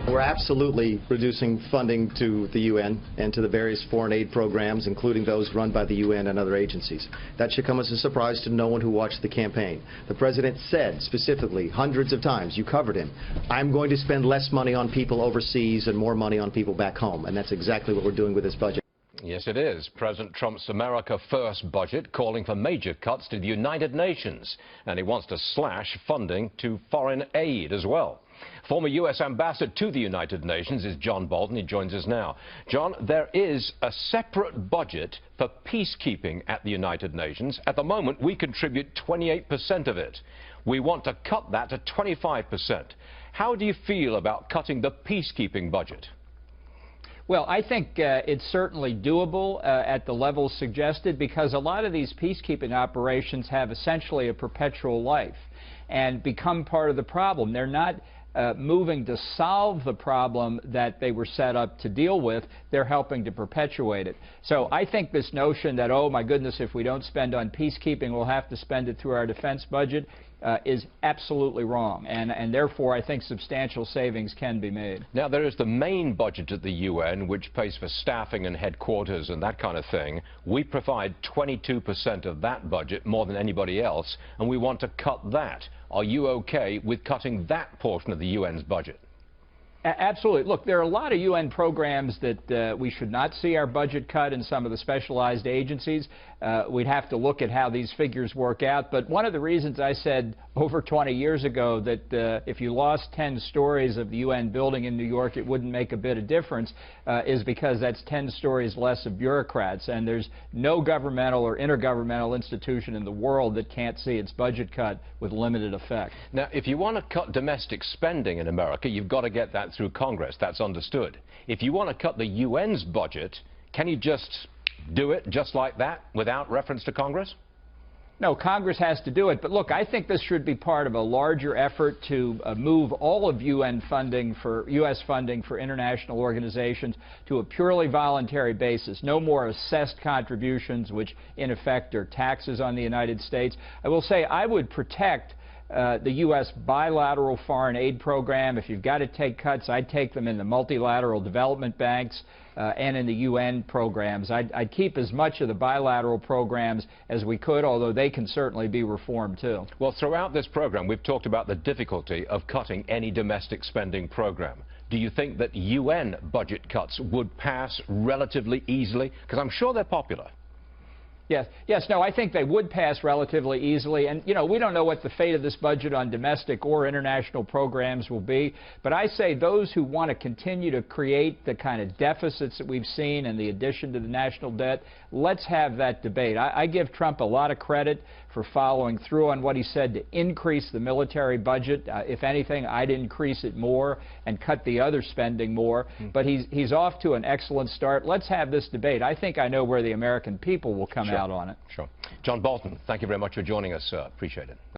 We're absolutely reducing funding to the UN and to the various foreign aid programs, including those run by the UN and other agencies. That should come as a surprise to no one who watched the campaign. The President said specifically hundreds of times, you covered him, I'm going to spend less money on people overseas and more money on people back home. And that's exactly what we're doing with this budget. Yes, it is. President Trump's America First budget calling for major cuts to the United Nations. And he wants to slash funding to foreign aid as well. Former U.S. ambassador to the United Nations is John Bolton. He joins us now. John, there is a separate budget for peacekeeping at the United Nations. At the moment, we contribute 28% of it. We want to cut that to 25%. How do you feel about cutting the peacekeeping budget? Well, I think it's certainly doable at the levels suggested, because a lot of these peacekeeping operations have essentially a perpetual life and become part of the problem. They're not moving to solve the problem that they were set up to deal with. They're helping to perpetuate it. So I think this notion that, oh my goodness, if we don't spend on peacekeeping, we'll have to spend it through our defense budget is absolutely wrong. And therefore, I think substantial savings can be made. Now, there is the main budget at the UN, which pays for staffing and headquarters and that kind of thing. We provide 22% of that budget, more than anybody else, and we want to cut that. Are you okay with cutting that portion of the UN's budget? Absolutely. Look, there are a lot of UN programs that we should not see our budget cut in some of the specialized agencies. We'd have to look at how these figures work out. But one of the reasons I said over 20 years ago that if you lost 10 stories of the UN building in New York, it wouldn't make a bit of difference is because that's 10 stories less of bureaucrats. And there's no governmental or intergovernmental institution in the world that can't see its budget cut with limited effect. Now, if you want to cut domestic spending in America, you've got to get that through Congress. That's understood. If you want to cut the UN's budget, can you just do it just like that without reference to Congress? No, Congress has to do it. But look, I think this should be part of a larger effort to move all of UN funding for U.S. funding for international organizations to a purely voluntary basis. No more assessed contributions, which in effect are taxes on the United States. I will say I would protect the U.S. bilateral foreign aid program. If you've got to take cuts, I'd take them in the multilateral development banks and in the UN programs. I'd keep as much of the bilateral programs as we could, although they can certainly be reformed too. Well, throughout this program, we've talked about the difficulty of cutting any domestic spending program. Do you think that UN budget cuts would pass relatively easily? Because I'm sure they're popular. Yes, no, I think they would pass relatively easily. And, you know, we don't know what the fate of this budget on domestic or international programs will be. But I say those who want to continue to create the kind of deficits that we've seen and the addition to the national debt, let's have that debate. I give Trump a lot of credit for following through on what he said to increase the military budget. If anything, I'd increase it more and cut the other spending more. But he's off to an excellent start. Let's have this debate. I think I know where the American people will come out on it. Sure. John Bolton, thank you very much for joining us, sir. Appreciate it.